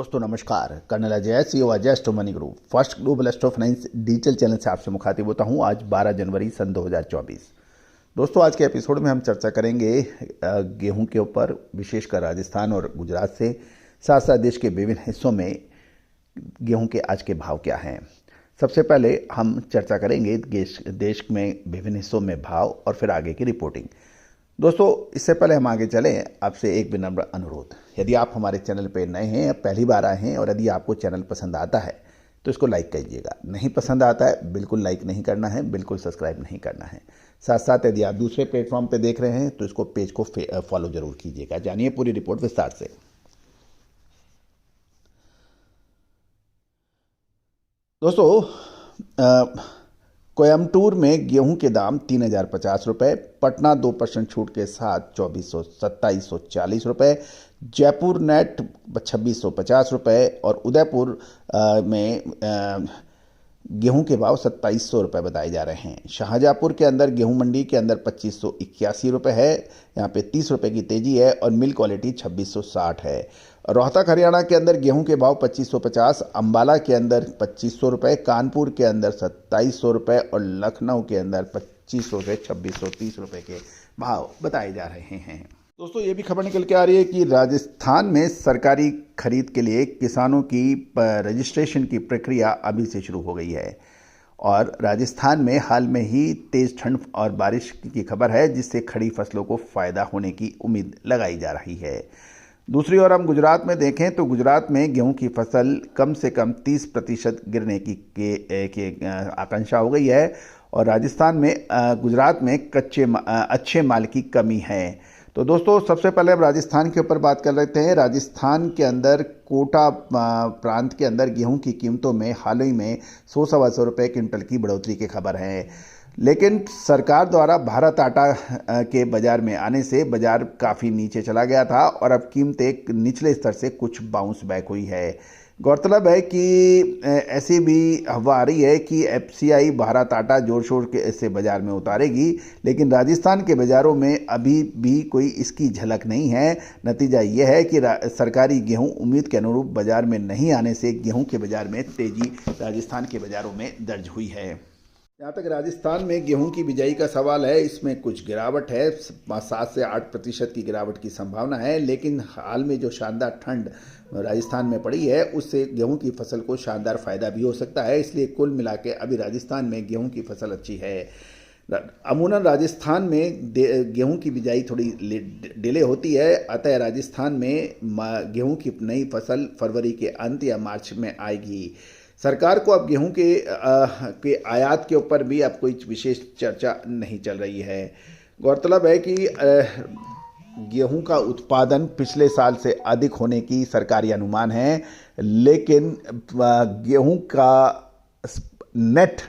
दोस्तों नमस्कार, colonel Ajay CEO Ajay astro money group first global astro finance digital channel से आपसे मुखातिब होता हूं। आज 12 जनवरी सन 2024। दोस्तों आज के एपिसोड में हम चर्चा करेंगे गेहूं के ऊपर, विशेषकर राजस्थान और गुजरात से, साथ साथ देश के विभिन्न हिस्सों में गेहूं के आज के भाव क्या हैं। सबसे पहले हम चर्चा करेंगे देश में विभिन्न हिस्सों में भाव और फिर आगे की रिपोर्टिंग। दोस्तों इससे पहले हम आगे चलें, आपसे एक विनम्र अनुरोध, यदि आप हमारे चैनल पर नए हैं या पहली बार आए हैं और यदि आपको चैनल पसंद आता है तो इसको लाइक कीजिएगा। नहीं पसंद आता है बिल्कुल लाइक नहीं करना है, बिल्कुल सब्सक्राइब नहीं करना है। साथ साथ यदि आप दूसरे प्लेटफॉर्म पे देख रहे हैं तो इसको पेज को फॉलो जरूर कीजिएगा। जानिए पूरी रिपोर्ट विस्तार से। दोस्तों कोयम्बटूर में गेहूं के दाम 3050 रुपये, पटना 2% छूट के साथ 2740 रुपये, जयपुर नेट 2650 रुपये और उदयपुर में गेहूं के भाव 2700 रुपये बताए जा रहे हैं। शाहजहाँपुर के अंदर गेहूं मंडी के अंदर 2581 रुपये है, यहाँ पे 30 रुपये की तेजी है और मिल क्वालिटी 2660 है। रोहतक हरियाणा के अंदर गेहूं के भाव 2550, अंबाला के अंदर 2500 रुपये, कानपुर के अंदर 2700 रुपये और लखनऊ के अंदर 2500 से 2630 रुपये के भाव बताए जा रहे हैं। दोस्तों ये भी खबर निकल के आ रही है कि राजस्थान में सरकारी खरीद के लिए किसानों की रजिस्ट्रेशन की प्रक्रिया अभी से शुरू हो गई है और राजस्थान में हाल में ही तेज ठंड और बारिश की खबर है, जिससे खड़ी फसलों को फायदा होने की उम्मीद लगाई जा रही है। दूसरी ओर हम गुजरात में देखें तो गुजरात में गेहूं की फसल कम से कम 30% गिरने की आकांक्षा हो गई है और राजस्थान में गुजरात में अच्छे माल की कमी है। तो दोस्तों सबसे पहले हम राजस्थान के ऊपर बात कर लेते हैं। राजस्थान के अंदर कोटा प्रांत के अंदर गेहूं की कीमतों में हाल ही में 100-125 रुपये क्विंटल की बढ़ोतरी की खबर है, लेकिन सरकार द्वारा भारत आटा के बाज़ार में आने से बाज़ार काफ़ी नीचे चला गया था और अब कीमतें निचले स्तर से कुछ बाउंस बैक हुई है। गौरतलब है कि ऐसी भी हवा आ रही है कि एफसीआई भारत आटा जोर शोर के से बाज़ार में उतारेगी, लेकिन राजस्थान के बाज़ारों में अभी भी कोई इसकी झलक नहीं है। नतीजा यह है कि सरकारी गेहूं उम्मीद के अनुरूप बाज़ार में नहीं आने से गेहूं के बाज़ार में तेज़ी राजस्थान के बाज़ारों में दर्ज हुई है। जहाँ तक राजस्थान में गेहूं की बिजाई का सवाल है, इसमें कुछ गिरावट है, 7 से 8% की गिरावट की संभावना है, लेकिन हाल में जो शानदार ठंड राजस्थान में पड़ी है उससे गेहूं की फसल को शानदार फायदा भी हो सकता है। इसलिए कुल मिला के अभी राजस्थान में गेहूं की फसल अच्छी है। अमूमन राजस्थान में गेहूं की बिजाई थोड़ी डिले होती है, अतः राजस्थान में गेहूं की नई फसल फरवरी के अंत या मार्च में आएगी। सरकार को अब गेहूं के आयात के ऊपर भी अब कोई विशेष चर्चा नहीं चल रही है। गौरतलब है कि गेहूं का उत्पादन पिछले साल से अधिक होने की सरकारी अनुमान है, लेकिन गेहूं का नेट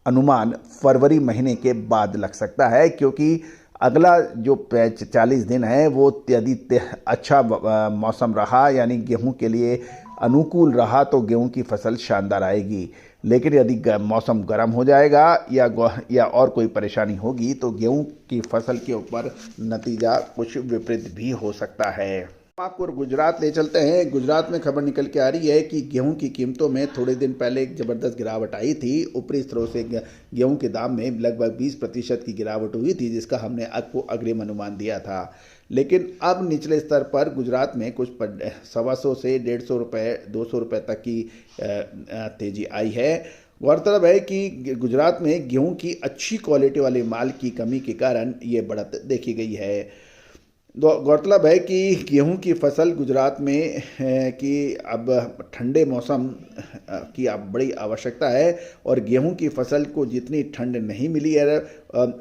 अनुमान फरवरी महीने के बाद लग सकता है, क्योंकि अगला जो 40 दिन है वो यदि अच्छा मौसम रहा, यानी गेहूं के लिए अनुकूल रहा, तो गेहूं की फसल शानदार आएगी। लेकिन यदि मौसम गर्म हो जाएगा या और कोई परेशानी होगी तो गेहूं की फसल के ऊपर नतीजा कुछ विपरीत भी हो सकता है। आपको गुजरात ले चलते हैं। गुजरात में खबर निकल के आ रही है कि गेहूं की कीमतों में थोड़े दिन पहले एक ज़बरदस्त गिरावट आई थी। ऊपरी स्तरों से गेहूं के दाम में लगभग 20% की गिरावट हुई थी, जिसका हमने आपको अग्रिम अनुमान दिया था। लेकिन अब निचले स्तर पर गुजरात में कुछ 125 से 150 रुपये 200 रुपये तक की तेजी आई है। गौरतलब है कि गुजरात में गेहूं की अच्छी क्वालिटी वाले माल की कमी के कारण ये बढ़त देखी गई है। गौरतलब है कि गेहूं की फसल गुजरात में कि अब ठंडे मौसम की अब बड़ी आवश्यकता है और गेहूं की फसल को जितनी ठंड नहीं मिली है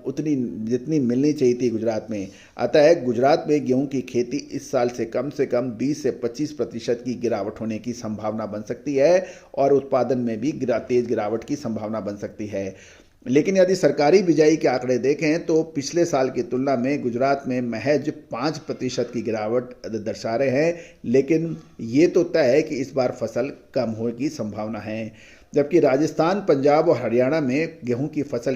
उतनी जितनी मिलनी चाहिए थी गुजरात में, अतः गुजरात में गेहूं की खेती इस साल से कम 20 से 25% की गिरावट होने की संभावना बन सकती है और उत्पादन में भी तेज गिरावट की संभावना बन सकती है। लेकिन यदि सरकारी बिजाई के आंकड़े देखें तो पिछले साल की तुलना में गुजरात में महज 5% की गिरावट दर्शा रहे हैं, लेकिन ये तो तय है कि इस बार फसल कम होने की संभावना है। जबकि राजस्थान, पंजाब और हरियाणा में गेहूं की फसल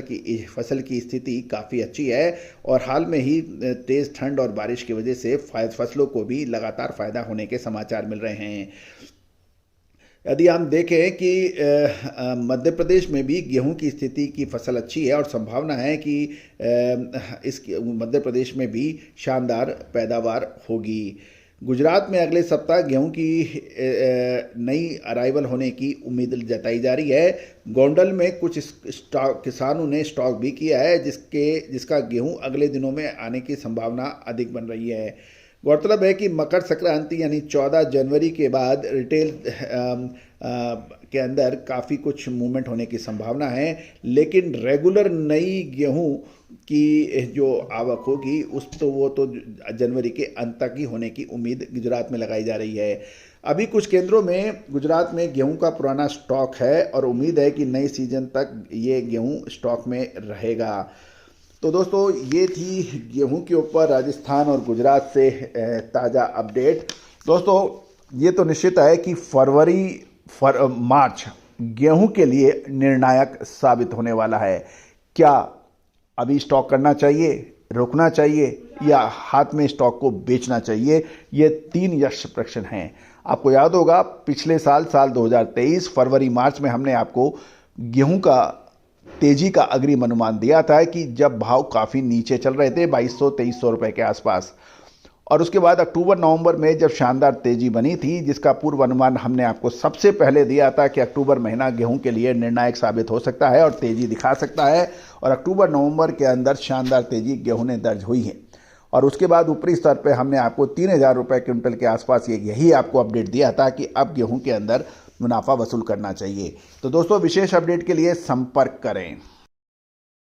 की स्थिति काफ़ी अच्छी है और हाल में ही तेज़ ठंड और बारिश की वजह से फसलों को भी लगातार फ़ायदा होने के समाचार मिल रहे हैं। यदि हम देखें कि मध्य प्रदेश में भी गेहूं की स्थिति की फसल अच्छी है और संभावना है कि इस मध्य प्रदेश में भी शानदार पैदावार होगी। गुजरात में अगले सप्ताह गेहूं की नई अराइवल होने की उम्मीद जताई जा रही है। गोंडल में कुछ स्टॉक किसानों ने स्टॉक भी किया है जिसका गेहूं अगले दिनों में आने की संभावना अधिक बन रही है। गौरतलब है कि मकर संक्रांति यानी 14 जनवरी के बाद रिटेल के अंदर काफ़ी कुछ मूवमेंट होने की संभावना है, लेकिन रेगुलर नई गेहूं की जो आवक होगी वो तो जनवरी के अंत तक ही होने की उम्मीद गुजरात में लगाई जा रही है। अभी कुछ केंद्रों में गुजरात में गेहूं का पुराना स्टॉक है और उम्मीद है कि नई सीजन तक ये गेहूं स्टॉक में रहेगा। तो दोस्तों ये थी गेहूं के ऊपर राजस्थान और गुजरात से ताज़ा अपडेट। दोस्तों ये तो निश्चित है कि मार्च गेहूं के लिए निर्णायक साबित होने वाला है। क्या अभी स्टॉक करना चाहिए, रोकना चाहिए या हाथ में स्टॉक को बेचना चाहिए? ये 3 यक्ष प्रश्न हैं। आपको याद होगा पिछले साल 2023 फरवरी मार्च में हमने आपको गेहूं का तेजी का अग्रिम अनुमान दिया था कि जब भाव काफ़ी नीचे चल रहे थे 2200-2300 रुपए के आसपास, और उसके बाद अक्टूबर नवंबर में जब शानदार तेजी बनी थी जिसका पूर्व अनुमान हमने आपको सबसे पहले दिया था कि अक्टूबर महीना गेहूं के लिए निर्णायक साबित हो सकता है और तेजी दिखा सकता है, और अक्टूबर नवंबर के अंदर शानदार तेजी गेहूं ने दर्ज हुई है। और उसके बाद ऊपरी स्तर पे हमने आपको 3000 रुपये क्विंटल के आसपास यही आपको अपडेट दिया था कि अब गेहूं के अंदर मुनाफा वसूल करना चाहिए। तो दोस्तों विशेष अपडेट के लिए संपर्क करें।